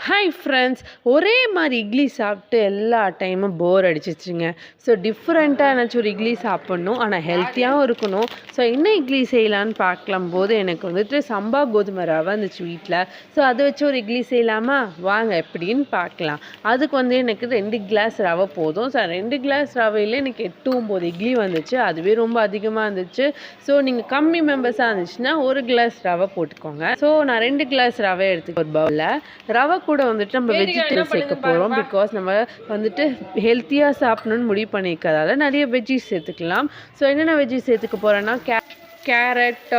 Hi friends, ஒரே மாதிரி இட்லி சாப்பிட்டு எல்லா டைமும் போர் அடிச்சிச்சுங்க. ஸோ டிஃப்ரெண்ட்டாக ஏதாச்சும் ஒரு இட்லி சாப்பிட்ணும், ஆனால் ஹெல்த்தியாகவும் இருக்கணும். ஸோ என்ன இட்லி செய்யலான்னு பார்க்கலாம் போது எனக்கு வந்துட்டு சம்பா கோதுமை ரவை இருந்துச்சு வீட்டில். ஸோ அதை வச்சு ஒரு இட்லி செய்யலாமா, வாங்க எப்படின்னு பார்க்கலாம். அதுக்கு வந்து எனக்கு 2 கிளாஸ் ரவை போதும். ஸோ 2 கிளாஸ் ரவையில் எனக்கு 8 9 இட்லி வந்துச்சு. அதுவே ரொம்ப அதிகமாக இருந்துச்சு. ஸோ நீங்கள் கம்மி மெம்பர்ஸாக இருந்துச்சுன்னா 1 கிளாஸ் ரவை போட்டுக்கோங்க. ஸோ நான் 2 கிளாஸ் ரவை எடுத்துக்க ஒரு பவுலில் ரவை கூட வந்துட்டு நம்ம வெஜிடபிள்ஸ் சேர்க்க போகிறோம். பிகாஸ் நம்ம வந்துட்டு ஹெல்த்தியாக சாப்பிடணும்னு முடிவு பண்ணியிருக்கிறதால நிறைய வெஜ்ஜிஸ் சேர்த்துக்கலாம். ஸோ என்னென்ன வெஜ்ஜிஸ் சேர்த்துக்க போகிறேன்னா கேரட்,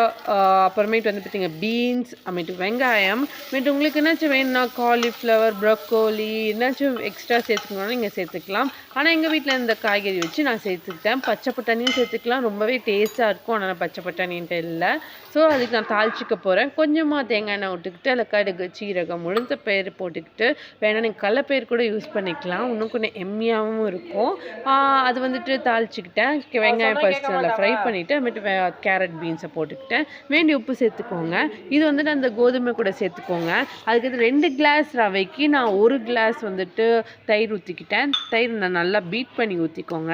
அப்புறமேட்டு வந்து பார்த்திங்க பீன்ஸ், அப்புறமேட்டு வெங்காயம், அப்புறமேட்டு உங்களுக்கு என்னாச்சும் வேணும்னா காலிஃப்ளவர், ப்ரொக்கோலி என்னாச்சும் எக்ஸ்ட்ரா சேர்த்துக்கணுன்னா நீங்கள் சேர்த்துக்கலாம். ஆனால் எங்கள் வீட்டில் இந்த காய்கறி வச்சு நான் சேர்த்துக்கிட்டேன். பச்சை பட்டாணியும் சேர்த்துக்கலாம், ரொம்பவே டேஸ்ட்டாக இருக்கும். ஆனால் பச்சை பட்டாணின்ட்டு இல்லை. ஸோ அதுக்கு நான் தாளிச்சிக்க போகிறேன். கொஞ்சமாக தேங்காய் எண்ணெய் விட்டுக்கிட்டு அதில் கடுகு, சீரகம், உளுந்த பயிறு போட்டுக்கிட்டு வேணா நீங்கள் கடலைப்பயிறு கூட யூஸ் பண்ணிக்கலாம், இன்னும் கொஞ்சம் எம்மியாகவும் இருக்கும். அது வந்துட்டு தாளிச்சிக்கிட்டேன். வெங்காயம் ஃபஸ்ட்டு நல்லா ஃப்ரை பண்ணிவிட்டு அப்புறமேட்டு கேரட் பீன்ஸை போட்டுக்கிட்டேன். வேண்டிய உப்பு சேர்த்துக்கோங்க. இது வந்துட்டு அந்த கோதுமை கூட சேர்த்துக்கோங்க. அதுக்கு 2 கிளாஸ் ரவைக்கு நான் 1 கிளாஸ் வந்துட்டு தயிர் ஊற்றிக்கிட்டேன். தயிர் நான் நல்லா பீட் பண்ணி ஊற்றிக்கோங்க.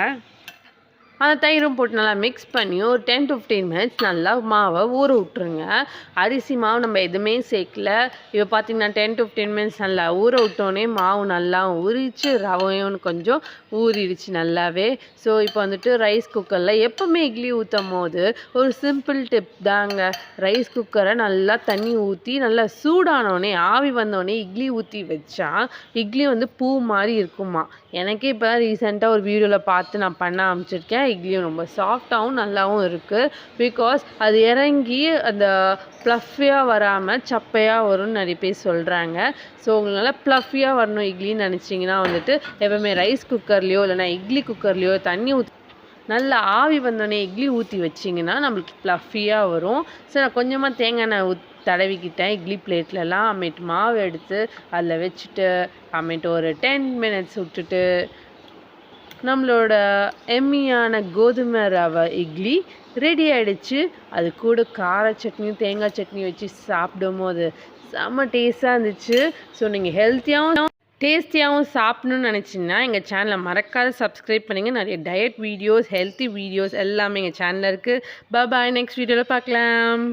அந்த தயிரும் போட்டு நல்லா மிக்ஸ் பண்ணி ஒரு 10 to 15 மினிட்ஸ் நல்லா மாவை ஊற விட்ருங்க. அரிசி மாவு நம்ம எதுவுமே சேர்க்கல. இப்போ பார்த்திங்கன்னா 10 to 15 மினிட்ஸ் நல்லா ஊற விட்டோன்னே மாவு நல்லா ஊறிச்சு, ரவையும் கொஞ்சம் ஊறிடுச்சு நல்லாவே. ஸோ இப்போ வந்துட்டு ரைஸ் குக்கரில் எப்போவுமே இட்லி ஊற்றும் போது ஒரு சிம்பிள் டிப் தாங்க. ரைஸ் குக்கரை நல்லா தண்ணி ஊற்றி நல்லா சூடானோடனே ஆவி வந்தோடனே இட்லி ஊற்றி வச்சா இட்லி வந்து பூ மாதிரி இருக்குமா. எனக்கே இப்போ தான் ரீசெண்டாக ஒரு வீடியோவில் பார்த்து நான் பண்ண ஆரம்பிச்சிருக்கேன். இட்லியும் ரொம்ப சாஃப்டாகவும் நல்லாவும் இருக்குது. பிகாஸ் அது இறங்கி அந்த ப்ளஃபியாக வராமல் சப்பையாக வரும்னு நிறைய பேர் சொல்கிறாங்க. ஸோ உங்களுக்கு நல்லா ப்ளஃபியாக வரணும் இட்லின்னு நினச்சிங்கன்னா வந்துட்டு எப்போவுமே ரைஸ் குக்கர்லேயோ இல்லைனா இட்லி குக்கர்லேயோ தண்ணி ஊற்றி நல்லா ஆவி வந்தோடனே இட்லி ஊற்றி வச்சிங்கன்னா நம்மளுக்கு ப்ளஃபியாக வரும். ஸோ நான் கொஞ்சமாக தேங்காய் எண்ணெய் தடவிக்கிட்டேன் இட்லி பிளேட்லலாம். அப்புறமேட்டு மாவு எடுத்து அதில் வச்சுட்டு அப்புறமேட்டு ஒரு 10 மினிட்ஸ் விட்டுட்டு நம்மளோட எம்மியான கோதுமை ரவை இட்லி ரெடி ஆகிடுச்சு. அது கூட கார சட்னியும் தேங்காய் சட்னியும் வச்சு சாப்பிடும் போது செம்ம டேஸ்ட்டாக இருந்துச்சு. ஸோ நீங்கள் ஹெல்த்தியாகவும் டேஸ்டியாகவும் சாப்பிட்ணுன்னு நினச்சிங்கன்னா எங்கள் சேனலை மறக்காத சப்ஸ்கிரைப் பண்ணுங்கள். நிறைய டயட் வீடியோஸ், ஹெல்த்தி வீடியோஸ் எல்லாமே எங்கள் சேனலில் இருக்குது. பாய், நெக்ஸ்ட் வீடியோவில் பார்க்கலாம்.